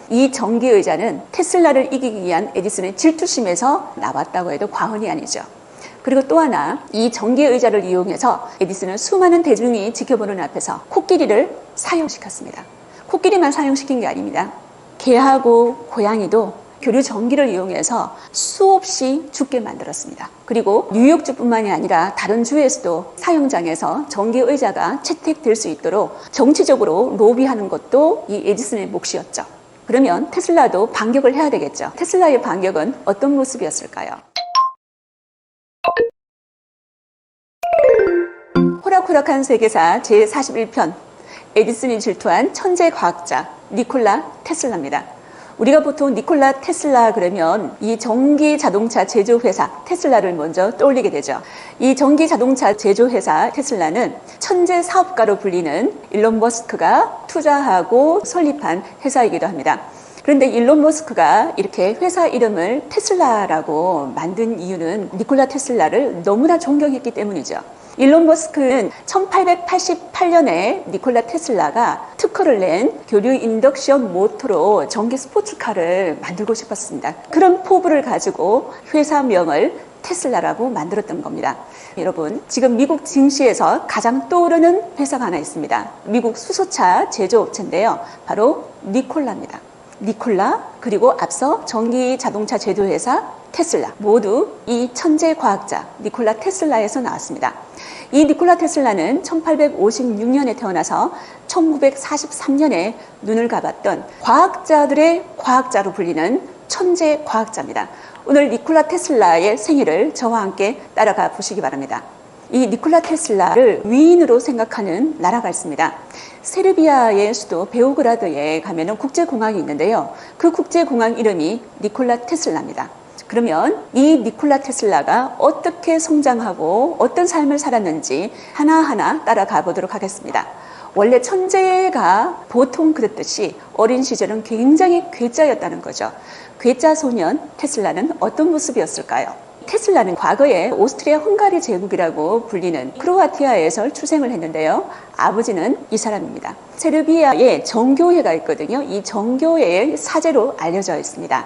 이 전기의자는 테슬라를 이기기 위한 에디슨의 질투심에서 나왔다고 해도 과언이 아니죠. 그리고 또 하나, 이 전기의자를 이용해서 에디슨은 수많은 대중이 지켜보는 앞에서 코끼리를 사용시켰습니다. 코끼리만 사용시킨 게 아닙니다. 개하고 고양이도 교류 전기를 이용해서 수없이 죽게 만들었습니다. 그리고 뉴욕주뿐만이 아니라 다른 주에서도 사용장에서 전기의자가 채택될 수 있도록 정치적으로 로비하는 것도 이 에디슨의 몫이었죠. 그러면 테슬라도 반격을 해야 되겠죠. 테슬라의 반격은 어떤 모습이었을까요? 호락호락한 세계사 제41편, 에디슨이 질투한 천재 과학자 니콜라 테슬라입니다. 우리가 보통 니콜라 테슬라 그러면 이 전기 자동차 제조회사 테슬라를 먼저 떠올리게 되죠. 이 전기 자동차 제조회사 테슬라는 천재 사업가로 불리는 일론 머스크가 투자하고 설립한 회사이기도 합니다. 그런데 일론 머스크가 이렇게 회사 이름을 테슬라라고 만든 이유는 니콜라 테슬라를 너무나 존경했기 때문이죠. 일론 머스크는 1888년에 니콜라 테슬라가 특허를 낸 교류 인덕션 모터로 전기 스포츠카를 만들고 싶었습니다. 그런 포부를 가지고 회사명을 테슬라라고 만들었던 겁니다. 여러분, 지금 미국 증시에서 가장 떠오르는 회사가 하나 있습니다. 미국 수소차 제조업체인데요. 바로 니콜라입니다. 니콜라, 그리고 앞서 전기 자동차 제조회사 테슬라, 모두 이 천재 과학자 니콜라 테슬라에서 나왔습니다. 이 니콜라 테슬라는 1856년에 태어나서 1943년에 눈을 감았던 과학자들의 과학자로 불리는 천재 과학자입니다. 오늘 니콜라 테슬라의 생일을 저와 함께 따라가 보시기 바랍니다. 이 니콜라 테슬라를 위인으로 생각하는 나라가 있습니다. 세르비아의 수도 베오그라드에 가면은 국제공항이 있는데요. 그 국제공항 이름이 니콜라 테슬라입니다. 그러면 이 니콜라 테슬라가 어떻게 성장하고 어떤 삶을 살았는지 하나하나 따라가 보도록 하겠습니다. 원래 천재가 보통 그랬듯이 어린 시절은 굉장히 괴짜였다는 거죠. 괴짜 소년 테슬라는 어떤 모습이었을까요? 테슬라는 과거에 오스트리아 헝가리 제국이라고 불리는 크로아티아에서 출생을 했는데요. 아버지는 이 사람입니다. 세르비아에 정교회가 있거든요. 이 정교회의 사제로 알려져 있습니다.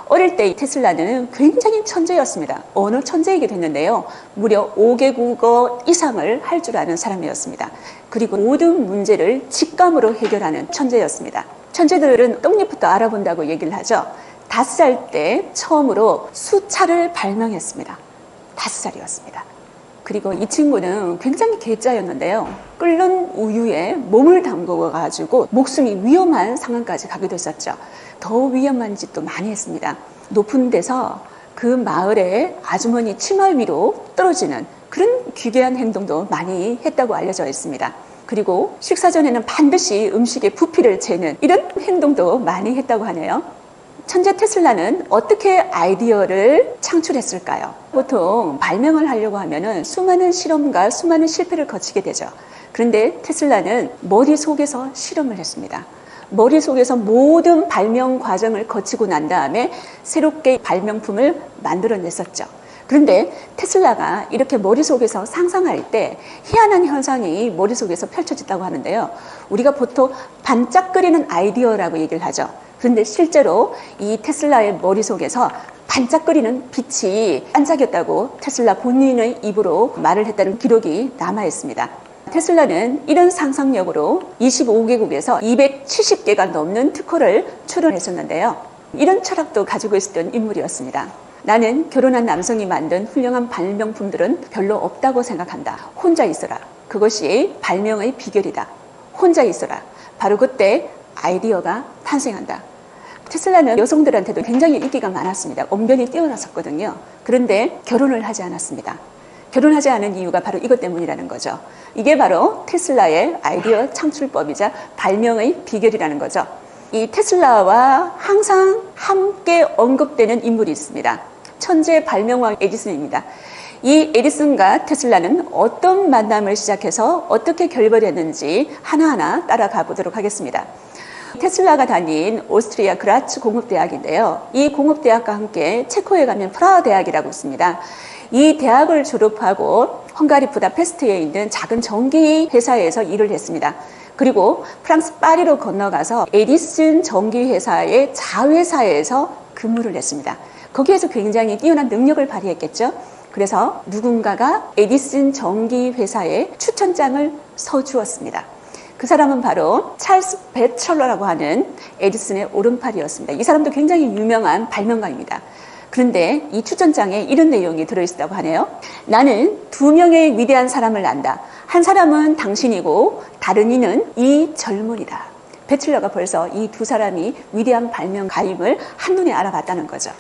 어릴 때 테슬라는 굉장히 천재였습니다. 언어 천재이기도 했는데요. 무려 5개국어 이상을 할 줄 아는 사람이었습니다. 그리고 모든 문제를 직감으로 해결하는 천재였습니다. 천재들은 떡잎부터 알아본다고 얘기를 하죠. 5살 때 처음으로 수차를 발명했습니다. 5살이었습니다. 그리고 이 친구는 굉장히 괴짜였는데요. 끓는 우유에 몸을 담궈가지고 목숨이 위험한 상황까지 가기도 했었죠. 더 위험한 짓도 많이 했습니다. 높은 데서 그 마을의 아주머니 치마 위로 떨어지는 그런 기괴한 행동도 많이 했다고 알려져 있습니다. 그리고 식사 전에는 반드시 음식의 부피를 재는 이런 행동도 많이 했다고 하네요. 천재 테슬라는 어떻게 아이디어를 창출했을까요? 보통 발명을 하려고 하면은 수많은 실험과 수많은 실패를 거치게 되죠. 그런데 테슬라는 머릿속에서 실험을 했습니다. 머릿속에서 모든 발명 과정을 거치고 난 다음에 새롭게 발명품을 만들어냈었죠. 그런데 테슬라가 이렇게 머릿속에서 상상할 때 희한한 현상이 머릿속에서 펼쳐졌다고 하는데요. 우리가 보통 반짝거리는 아이디어라고 얘기를 하죠. 그런데 실제로 이 테슬라의 머릿속에서 반짝거리는 빛이 반짝였다고 테슬라 본인의 입으로 말을 했다는 기록이 남아 있습니다. 테슬라는 이런 상상력으로 25개국에서 270개가 넘는 특허를 출원했었는데요. 이런 철학도 가지고 있었던 인물이었습니다. 나는 결혼한 남성이 만든 훌륭한 발명품들은 별로 없다고 생각한다. 혼자 있어라. 그것이 발명의 비결이다. 혼자 있어라. 바로 그때 아이디어가 탄생한다. 테슬라는 여성들한테도 굉장히 인기가 많았습니다. 언변이 뛰어났었거든요. 그런데 결혼을 하지 않았습니다. 결혼하지 않은 이유가 바로 이것 때문이라는 거죠. 이게 바로 테슬라의 아이디어 창출법이자 발명의 비결이라는 거죠. 이 테슬라와 항상 함께 언급되는 인물이 있습니다. 천재 발명왕 에디슨입니다. 이 에디슨과 테슬라는 어떤 만남을 시작해서 어떻게 결별했는지 하나하나 따라가 보도록 하겠습니다. 테슬라가 다닌 오스트리아 그라츠 공업대학인데요. 이 공업대학과 함께 체코에 가면 프라하 대학이라고 있습니다. 이 대학을 졸업하고 헝가리 부다페스트에 있는 작은 전기 회사에서 일을 했습니다. 그리고 프랑스 파리로 건너가서 에디슨 전기회사의 자회사에서 근무를 했습니다. 거기에서 굉장히 뛰어난 능력을 발휘했겠죠. 그래서 누군가가 에디슨 전기회사에 추천장을 서주었습니다. 그 사람은 바로 찰스 배철러라고 하는 에디슨의 오른팔이었습니다. 이 사람도 굉장히 유명한 발명가입니다. 그런데 이 추천장에 이런 내용이 들어있다고 하네요. 나는 두 명의 위대한 사람을 안다. 한 사람은 당신이고 다른 이는 이 젊은이다. 배철러가 벌써 이 두 사람이 위대한 발명가임을 한눈에 알아봤다는 거죠.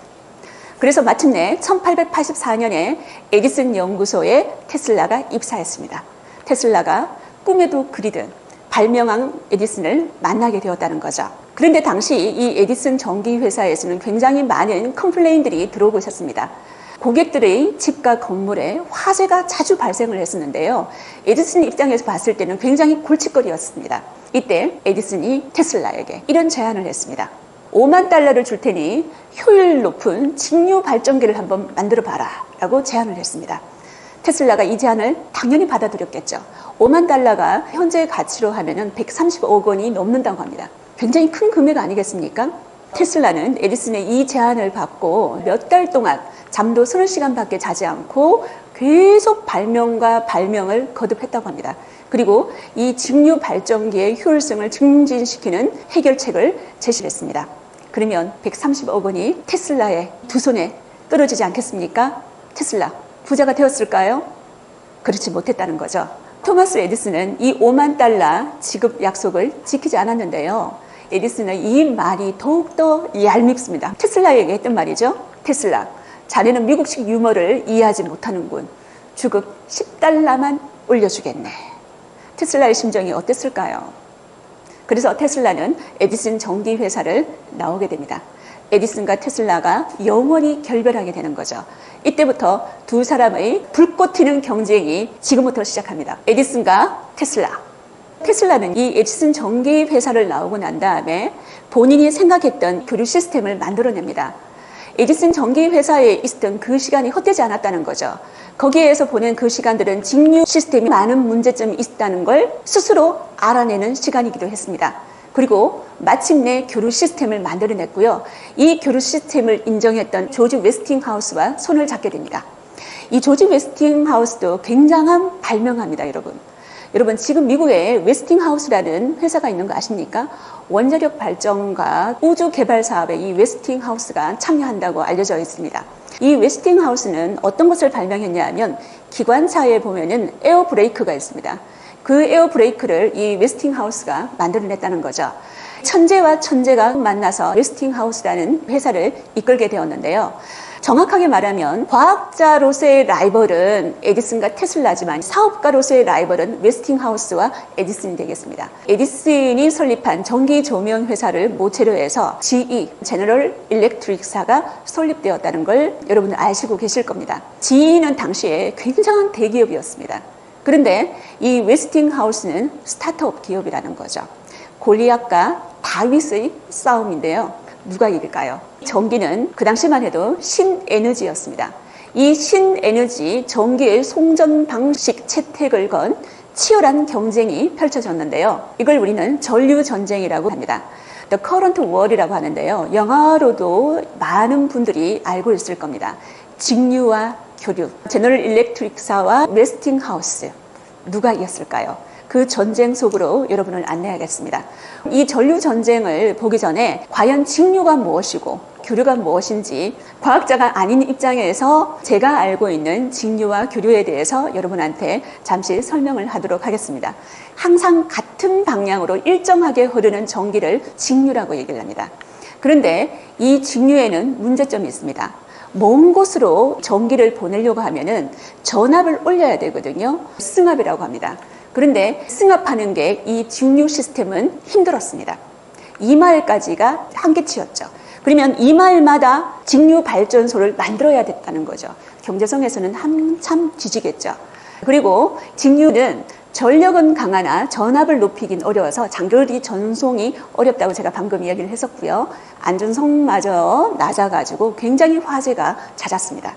그래서 마침내 1884년에 에디슨 연구소에 테슬라가 입사했습니다. 테슬라가 꿈에도 그리던 발명왕 에디슨을 만나게 되었다는 거죠. 그런데 당시 이 에디슨 전기회사에서는 굉장히 많은 컴플레인들이 들어오고 있었습니다. 고객들의 집과 건물에 화재가 자주 발생을 했었는데요. 에디슨 입장에서 봤을 때는 굉장히 골칫거리였습니다. 이때 에디슨이 테슬라에게 이런 제안을 했습니다. 5만 달러를 줄 테니 효율 높은 직류 발전기를 한번 만들어 봐라 라고 제안을 했습니다. 테슬라가 이 제안을 당연히 받아들였겠죠. 5만 달러가 현재 가치로 하면 130억 원이 넘는다고 합니다. 굉장히 큰 금액 아니겠습니까? 테슬라는 에디슨의 이 제안을 받고 몇 달 동안 잠도 서너 시간밖에 자지 않고 계속 발명과 발명을 거듭했다고 합니다. 그리고 이 직류 발전기의 효율성을 증진시키는 해결책을 제시했습니다. 그러면 130억 원이 테슬라의 두 손에 떨어지지 않겠습니까? 테슬라 부자가 되었을까요? 그렇지 못했다는 거죠. 토마스 에디슨은 이 5만 달러 지급 약속을 지키지 않았는데요. 에디슨의 이 말이 더욱더 얄밉습니다. 테슬라에게 했던 말이죠. 테슬라, 자네는 미국식 유머를 이해하지 못하는군. 주급 10달러만 올려주겠네. 테슬라의 심정이 어땠을까요? 그래서 테슬라는 에디슨 전기회사를 나오게 됩니다. 에디슨과 테슬라가 영원히 결별하게 되는 거죠. 이때부터 두 사람의 불꽃 튀는 경쟁이 지금부터 시작합니다. 에디슨과 테슬라. 테슬라는 이 에디슨 전기회사를 나오고 난 다음에 본인이 생각했던 교류 시스템을 만들어냅니다. 에디슨 전기회사에 있었던 그 시간이 헛되지 않았다는 거죠. 거기에서 보낸 그 시간들은 직류 시스템이 많은 문제점이 있다는 걸 스스로 알아내는 시간이기도 했습니다. 그리고 마침내 교류 시스템을 만들어냈고요. 이 교류 시스템을 인정했던 조지 웨스팅하우스와 손을 잡게 됩니다. 이 조지 웨스팅하우스도 굉장한 발명가입니다, 여러분. 여러분, 지금 미국에 웨스팅하우스라는 회사가 있는 거 아십니까? 원자력 발전과 우주 개발 사업에 이 웨스팅하우스가 참여한다고 알려져 있습니다. 이 웨스팅하우스는 어떤 것을 발명했냐 하면 기관차에 보면은 에어 브레이크가 있습니다. 그 에어 브레이크를 이 웨스팅하우스가 만들어냈다는 거죠. 천재와 천재가 만나서 웨스팅하우스라는 회사를 이끌게 되었는데요. 정확하게 말하면 과학자로서의 라이벌은 에디슨과 테슬라지만 사업가로서의 라이벌은 웨스팅하우스와 에디슨이 되겠습니다. 에디슨이 설립한 전기 조명 회사를 모체로 해서 GE, 제너럴 일렉트릭사가 설립되었다는 걸 여러분은 아시고 계실 겁니다. GE는 당시에 굉장한 대기업이었습니다. 그런데 이 웨스팅하우스는 스타트업 기업이라는 거죠. 골리앗과 다윗의 싸움인데요. 누가 이길까요? 전기는 그 당시만 해도 신에너지였습니다. 이 신에너지 전기의 송전 방식 채택을 건 치열한 경쟁이 펼쳐졌는데요. 이걸 우리는 전류전쟁이라고 합니다. The Current War이라고 하는데요. 영화로도 많은 분들이 알고 있을 겁니다. 직류와 교류, 제너럴 일렉트릭사와 웨스팅하우스, 누가 이겼을까요? 그 전쟁 속으로 여러분을 안내하겠습니다. 이 전류 전쟁을 보기 전에 과연 직류가 무엇이고 교류가 무엇인지 과학자가 아닌 입장에서 제가 알고 있는 직류와 교류에 대해서 여러분한테 잠시 설명을 하도록 하겠습니다. 항상 같은 방향으로 일정하게 흐르는 전기를 직류라고 얘기를 합니다. 그런데 이 직류에는 문제점이 있습니다. 먼 곳으로 전기를 보내려고 하면은 전압을 올려야 되거든요. 승합이라고 합니다. 그런데 승합하는 게 이 직류 시스템은 힘들었습니다. 2마일까지가 한계치였죠. 그러면 2마일마다 직류 발전소를 만들어야 됐다는 거죠. 경제성에서는 한참 뒤지겠죠. 그리고 직류는 전력은 강하나 전압을 높이긴 어려워서 장거리 전송이 어렵다고 제가 방금 이야기를 했었고요. 안전성마저 낮아가지고 굉장히 화재가 잦았습니다.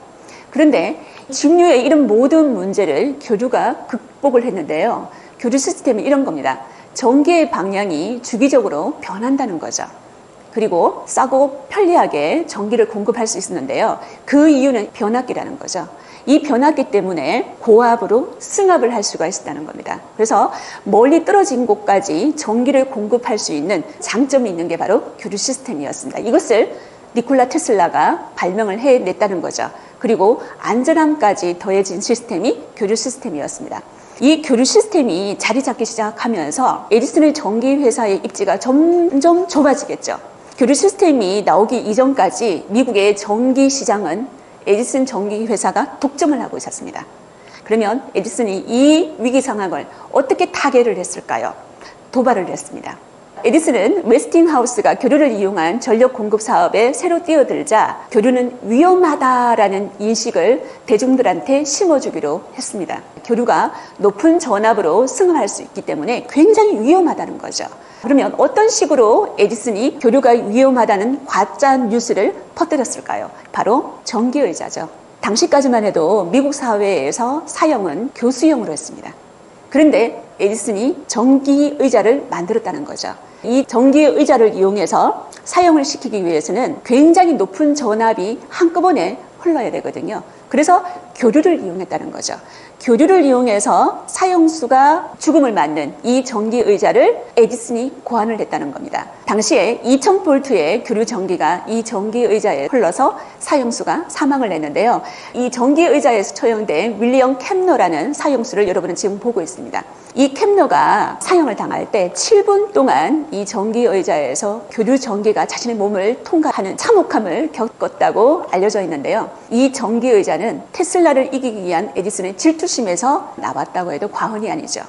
그런데 직류의 이런 모든 문제를 교류가 극복을 했는데요. 교류 시스템이 이런 겁니다. 전기의 방향이 주기적으로 변한다는 거죠. 그리고 싸고 편리하게 전기를 공급할 수 있었는데요. 그 이유는 변압기라는 거죠. 이 변압기 때문에 고압으로 승합을 할 수가 있었다는 겁니다. 그래서 멀리 떨어진 곳까지 전기를 공급할 수 있는 장점이 있는 게 바로 교류 시스템이었습니다. 이것을 니콜라 테슬라가 발명을 해냈다는 거죠. 그리고 안전함까지 더해진 시스템이 교류 시스템이었습니다. 이 교류 시스템이 자리 잡기 시작하면서 에디슨의 전기회사의 입지가 점점 좁아지겠죠. 교류 시스템이 나오기 이전까지 미국의 전기 시장은 에디슨 전기회사가 독점을 하고 있었습니다. 그러면 에디슨이 이 위기 상황을 어떻게 타개를 했을까요? 도발을 했습니다. 에디슨은 웨스팅하우스가 교류를 이용한 전력 공급 사업에 새로 뛰어들자 교류는 위험하다라는 인식을 대중들한테 심어주기로 했습니다. 교류가 높은 전압으로 승합할 수 있기 때문에 굉장히 위험하다는 거죠. 그러면 어떤 식으로 에디슨이 교류가 위험하다는 가짜 뉴스를 퍼뜨렸을까요? 바로 전기의자죠. 당시까지만 해도 미국 사회에서 사용은 교수용으로 했습니다. 그런데 에디슨이 전기의자를 만들었다는 거죠. 이 전기의자를 이용해서 사용을 시키기 위해서는 굉장히 높은 전압이 한꺼번에 흘러야 되거든요. 그래서 교류를 이용했다는 거죠. 교류를 이용해서 사용수가 죽음을 맞는 이 전기의자를 에디슨이 고안을 했다는 겁니다. 당시에 2000볼트의 교류 전기가 이 전기의자에 흘러서 사용수가 사망을 했는데요. 이 전기의자에서 처형된 윌리엄 캡너라는 사용수를 여러분은 지금 보고 있습니다. 이 캡너가 사형을 당할 때 7분 동안 이 전기의자에서 교류 전기가 자신의 몸을 통과하는 참혹함을 겪었다고 알려져 있는데요. 이 전기의자는 테슬라를 이기기 위한 에디슨의 질투심에서 나왔다고 해도 과언이 아니죠.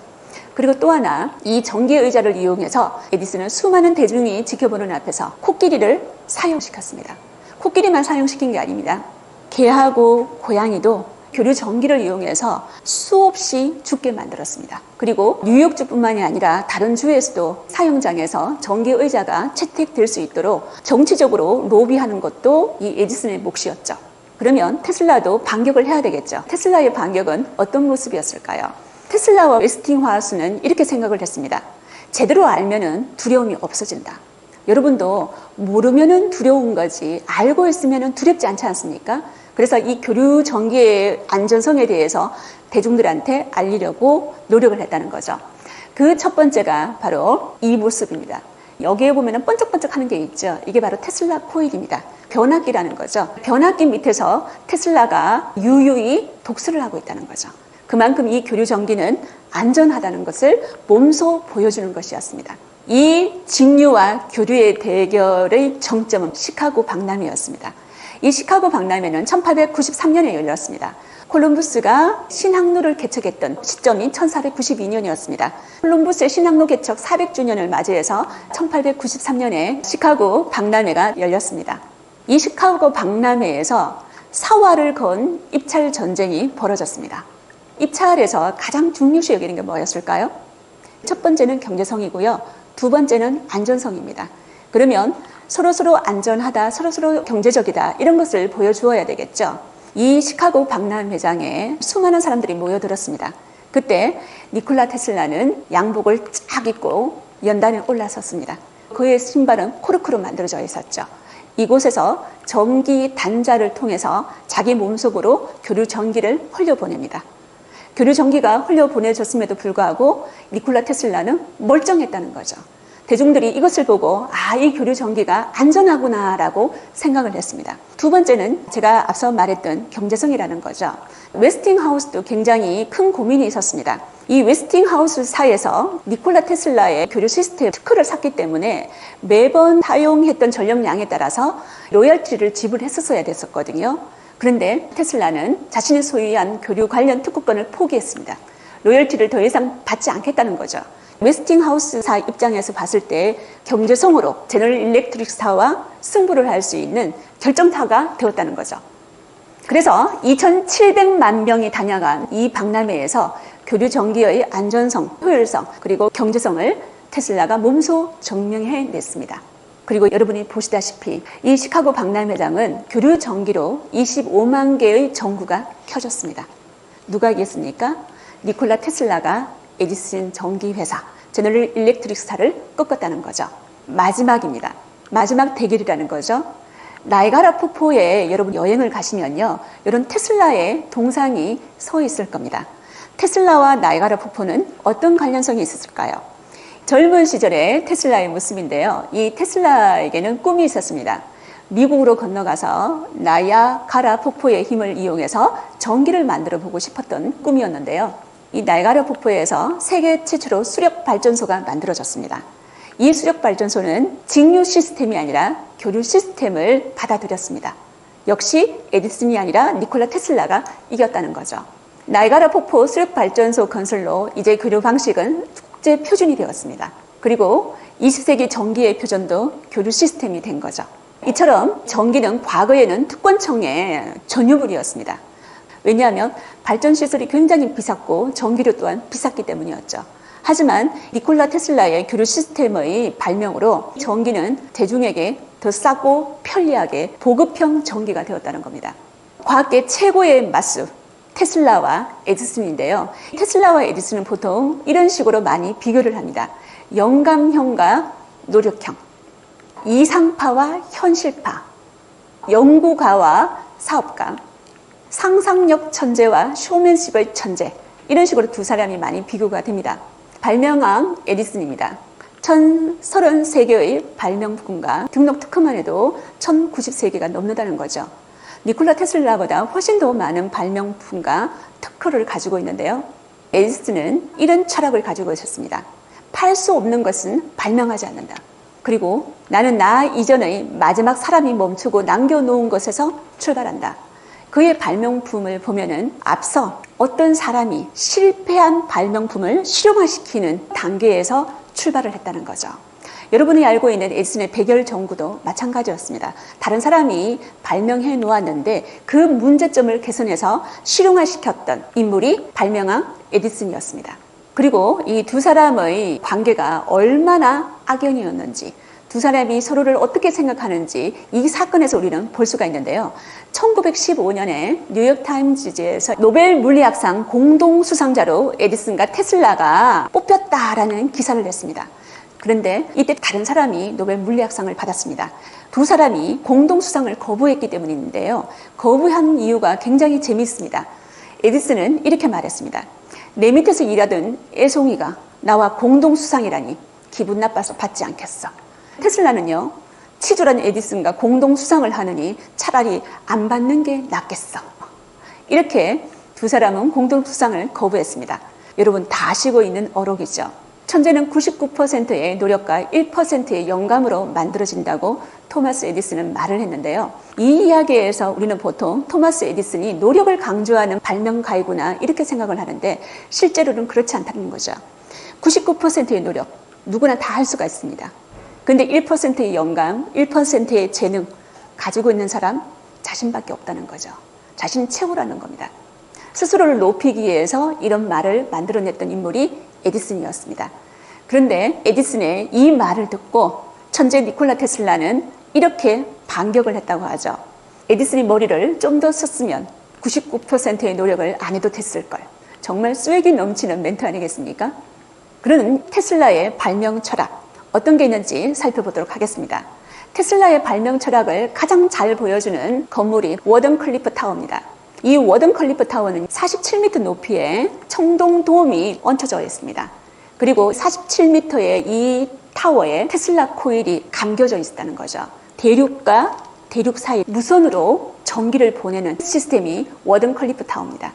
그리고 또 하나, 이 전기의자를 이용해서 에디슨은 수많은 대중이 지켜보는 앞에서 코끼리를 사용시켰습니다. 코끼리만 사용시킨 게 아닙니다. 개하고 고양이도 교류 전기를 이용해서 수없이 죽게 만들었습니다. 그리고 뉴욕주뿐만이 아니라 다른 주에서도 사용장에서 전기의자가 채택될 수 있도록 정치적으로 로비하는 것도 이 에디슨의 몫이었죠. 그러면 테슬라도 반격을 해야 되겠죠. 테슬라의 반격은 어떤 모습이었을까요? 테슬라와 웨스팅하우스는 이렇게 생각을 했습니다. 제대로 알면은 두려움이 없어진다. 여러분도 모르면은 두려운 거지 알고 있으면은 두렵지 않지 않습니까? 그래서 이 교류 전기의 안전성에 대해서 대중들한테 알리려고 노력을 했다는 거죠. 그 첫 번째가 바로 이 모습입니다. 여기에 보면은 번쩍번쩍 하는 게 있죠. 이게 바로 테슬라 코일입니다. 변압기라는 거죠. 변압기 밑에서 테슬라가 유유히 독서를 하고 있다는 거죠. 그만큼 이 교류 전기는 안전하다는 것을 몸소 보여주는 것이었습니다. 이 직류와 교류의 대결의 정점은 시카고 박람회였습니다. 이 시카고 박람회는 1893년에 열렸습니다. 콜럼부스가 신항로를 개척했던 시점인 1492년이었습니다. 콜럼부스의 신항로 개척 400주년을 맞이해서 1893년에 시카고 박람회가 열렸습니다. 이 시카고 박람회에서 사활을 건 입찰 전쟁이 벌어졌습니다. 입찰에서 가장 중요시 여기는 게 뭐였을까요? 첫 번째는 경제성이고요. 두 번째는 안전성입니다. 그러면 서로서로 안전하다, 서로서로 경제적이다 이런 것을 보여주어야 되겠죠. 이 시카고 박람회장에 수많은 사람들이 모여들었습니다. 그때 니콜라 테슬라는 양복을 쫙 입고 연단에 올라섰습니다. 그의 신발은 코르크로 만들어져 있었죠. 이곳에서 전기 단자를 통해서 자기 몸속으로 교류 전기를 흘려보냅니다. 교류 전기가 흘려보내졌음에도 불구하고 니콜라 테슬라는 멀쩡했다는 거죠. 대중들이 이것을 보고 이 교류 전기가 안전하구나라고 생각을 했습니다. 두 번째는 제가 앞서 말했던 경제성이라는 거죠. 웨스팅하우스도 굉장히 큰 고민이 있었습니다. 이 웨스팅하우스사에서 니콜라 테슬라의 교류 시스템 특허를 샀기 때문에 매번 사용했던 전력량에 따라서 로열티를 지불했었어야 됐었거든요. 그런데 테슬라는 자신이 소유한 교류 관련 특허권을 포기했습니다. 로열티를 더 이상 받지 않겠다는 거죠. 웨스팅하우스사 입장에서 봤을 때 경제성으로 제너럴 일렉트릭사와 승부를 할 수 있는 결정타가 되었다는 거죠. 그래서 2,700만 명이 다녀간 이 박람회에서 교류 전기의 안전성, 효율성, 그리고 경제성을 테슬라가 몸소 증명해냈습니다. 그리고 여러분이 보시다시피 이 시카고 박람회장은 교류 전기로 25만 개의 전구가 켜졌습니다. 누가 이겼습니까? 니콜라 테슬라가 에디슨 전기회사, 제너럴 일렉트릭사를 꺾었다는 거죠. 마지막입니다. 마지막 대결이라는 거죠. 나이아가라 폭포에 여러분 여행을 가시면요, 이런 테슬라의 동상이 서 있을 겁니다. 테슬라와 나이아가라 폭포는 어떤 관련성이 있었을까요? 젊은 시절의 테슬라의 모습인데요. 이 테슬라에게는 꿈이 있었습니다. 미국으로 건너가서 나이아가라 폭포의 힘을 이용해서 전기를 만들어 보고 싶었던 꿈이었는데요. 이 나이아가라 폭포에서 세계 최초로 수력 발전소가 만들어졌습니다. 이 수력 발전소는 직류 시스템이 아니라 교류 시스템을 받아들였습니다. 역시 에디슨이 아니라 니콜라 테슬라가 이겼다는 거죠. 나이아가라 폭포 수력 발전소 건설로 이제 교류 방식은 국제 표준이 되었습니다. 그리고 20세기 전기의 표준도 교류 시스템이 된 거죠. 이처럼 전기는 과거에는 특권층의 전유물이었습니다. 왜냐하면 발전 시설이 굉장히 비쌌고 전기료 또한 비쌌기 때문이었죠. 하지만 니콜라 테슬라의 교류 시스템의 발명으로 전기는 대중에게 더 싸고 편리하게 보급형 전기가 되었다는 겁니다. 과학계 최고의 맞수 테슬라와 에디슨인데요. 테슬라와 에디슨은 보통 이런 식으로 많이 비교를 합니다. 영감형과 노력형, 이상파와 현실파, 연구가와 사업가, 상상력 천재와 쇼맨십의 천재, 이런 식으로 두 사람이 많이 비교가 됩니다. 발명왕 에디슨입니다. 1033개의 발명품과 등록 특허만 해도 1093개가 넘는다는 거죠. 니콜라 테슬라보다 훨씬 더 많은 발명품과 특허를 가지고 있는데요. 에디슨은 이런 철학을 가지고 있었습니다. 팔 수 없는 것은 발명하지 않는다. 그리고 나는 나 이전의 마지막 사람이 멈추고 남겨놓은 것에서 출발한다. 그의 발명품을 보면은 앞서 어떤 사람이 실패한 발명품을 실용화시키는 단계에서 출발을 했다는 거죠. 여러분이 알고 있는 에디슨의 백열 전구도 마찬가지였습니다. 다른 사람이 발명해 놓았는데 그 문제점을 개선해서 실용화시켰던 인물이 발명왕 에디슨이었습니다. 그리고 이 두 사람의 관계가 얼마나 악연이었는지, 두 사람이 서로를 어떻게 생각하는지 이 사건에서 우리는 볼 수가 있는데요. 1915년에 뉴욕타임즈에서 노벨 물리학상 공동 수상자로 에디슨과 테슬라가 뽑혔다라는 기사를 냈습니다. 그런데 이때 다른 사람이 노벨 물리학상을 받았습니다. 두 사람이 공동 수상을 거부했기 때문인데요. 거부한 이유가 굉장히 재미있습니다. 에디슨은 이렇게 말했습니다. 내 밑에서 일하던 애송이가 나와 공동 수상이라니 기분 나빠서 받지 않겠어. 테슬라는요, 치졸한 에디슨과 공동 수상을 하느니 차라리 안 받는 게 낫겠어. 이렇게 두 사람은 공동 수상을 거부했습니다. 여러분 다 아시고 있는 어록이죠. 천재는 99%의 노력과 1%의 영감으로 만들어진다고 토마스 에디슨은 말을 했는데요. 이 이야기에서 우리는 보통 토마스 에디슨이 노력을 강조하는 발명가이구나 이렇게 생각을 하는데 실제로는 그렇지 않다는 거죠. 99%의 노력, 누구나 다 할 수가 있습니다. 근데 1%의 영감, 1%의 재능 가지고 있는 사람 자신밖에 없다는 거죠. 자신 최고라는 겁니다. 스스로를 높이기 위해서 이런 말을 만들어냈던 인물이 에디슨이었습니다. 그런데 에디슨의 이 말을 듣고 천재 니콜라 테슬라는 이렇게 반격을 했다고 하죠. 에디슨이 머리를 좀 더 썼으면 99%의 노력을 안 해도 됐을걸. 정말 쐐기 넘치는 멘트 아니겠습니까? 그런 테슬라의 발명 철학, 어떤 게 있는지 살펴보도록 하겠습니다. 테슬라의 발명 철학을 가장 잘 보여주는 건물이 워든 클리프 타워입니다. 이 워든 클리프 타워는 47m 높이의 청동돔이 얹혀져 있습니다. 그리고 47m의 이 타워에 테슬라 코일이 감겨져 있다는 거죠. 대륙과 대륙 사이 무선으로 전기를 보내는 시스템이 워든 클리프 타워입니다.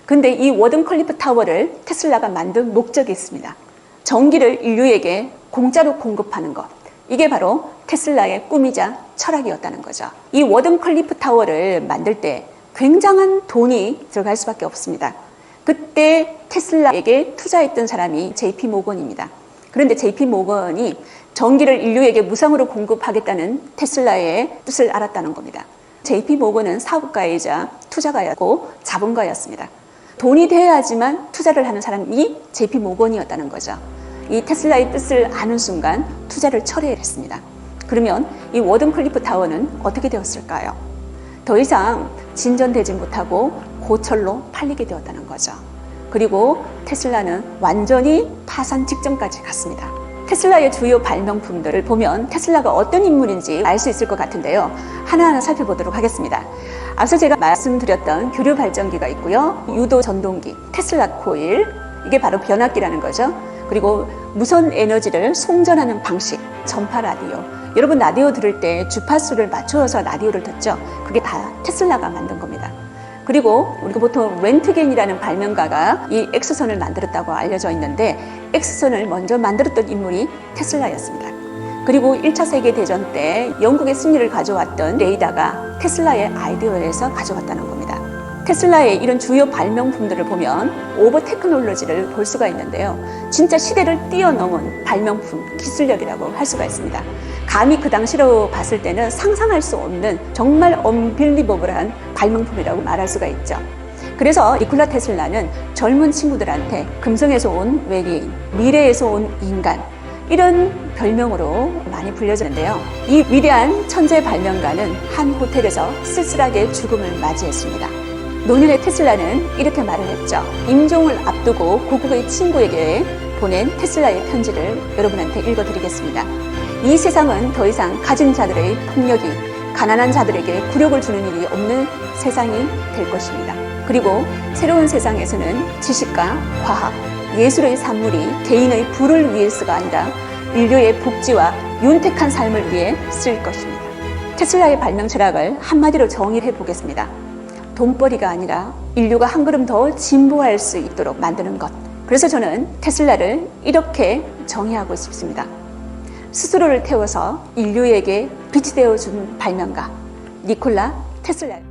근데 이 워든 클리프 타워를 테슬라가 만든 목적이 있습니다. 전기를 인류에게 공짜로 공급하는 것. 이게 바로 테슬라의 꿈이자 철학이었다는 거죠. 이 워든 클리프 타워를 만들 때 굉장한 돈이 들어갈 수밖에 없습니다. 그때 테슬라에게 투자했던 사람이 JP 모건입니다. 그런데 JP 모건이 전기를 인류에게 무상으로 공급하겠다는 테슬라의 뜻을 알았다는 겁니다. JP 모건은 사업가이자 투자가였고 자본가였습니다. 돈이 돼야지만 투자를 하는 사람이 JP 모건이었다는 거죠. 이 테슬라의 뜻을 아는 순간 투자를 철회했습니다. 그러면 이 워든 클리프 타워는 어떻게 되었을까요? 더 이상 진전되지 못하고 고철로 팔리게 되었다는 거죠. 그리고 테슬라는 완전히 파산 직전까지 갔습니다. 테슬라의 주요 발명품들을 보면 테슬라가 어떤 인물인지 알 수 있을 것 같은데요. 하나하나 살펴보도록 하겠습니다. 앞서 제가 말씀드렸던 교류 발전기가 있고요. 유도 전동기, 테슬라 코일, 이게 바로 변압기라는 거죠. 그리고 무선 에너지를 송전하는 방식, 전파 라디오. 여러분 라디오 들을 때 주파수를 맞추어서 라디오를 듣죠. 그게 다 테슬라가 만든 겁니다. 그리고 우리가 보통 렌트겐이라는 발명가가 이 X선을 만들었다고 알려져 있는데 X선을 먼저 만들었던 인물이 테슬라였습니다. 그리고 1차 세계대전 때 영국의 승리를 가져왔던 레이더가 테슬라의 아이디어에서 가져왔다는 겁니다. 테슬라의 이런 주요 발명품들을 보면 오버 테크놀로지를 볼 수가 있는데요. 진짜 시대를 뛰어넘은 발명품, 기술력이라고 할 수가 있습니다. 감히 그 당시로 봤을 때는 상상할 수 없는 정말 언빌리버블한 발명품이라고 말할 수가 있죠. 그래서 니콜라 테슬라는 젊은 친구들한테 금성에서 온 외계인, 미래에서 온 인간, 이런 별명으로 많이 불려지는데요. 이 위대한 천재 발명가는 한 호텔에서 쓸쓸하게 죽음을 맞이했습니다. 노년의 테슬라는 이렇게 말을 했죠. 임종을 앞두고 고국의 친구에게 보낸 테슬라의 편지를 여러분한테 읽어드리겠습니다. 이 세상은 더 이상 가진 자들의 폭력이 가난한 자들에게 굴욕을 주는 일이 없는 세상이 될 것입니다. 그리고 새로운 세상에서는 지식과 과학, 예술의 산물이 개인의 부를 위해서가 아니라 인류의 복지와 윤택한 삶을 위해 쓸 것입니다. 테슬라의 발명 철학을 한마디로 정의해 보겠습니다. 돈벌이가 아니라 인류가 한 걸음 더 진보할 수 있도록 만드는 것. 그래서 저는 테슬라를 이렇게 정의하고 싶습니다. 스스로를 태워서 인류에게 빛이 되어준 발명가 니콜라 테슬라.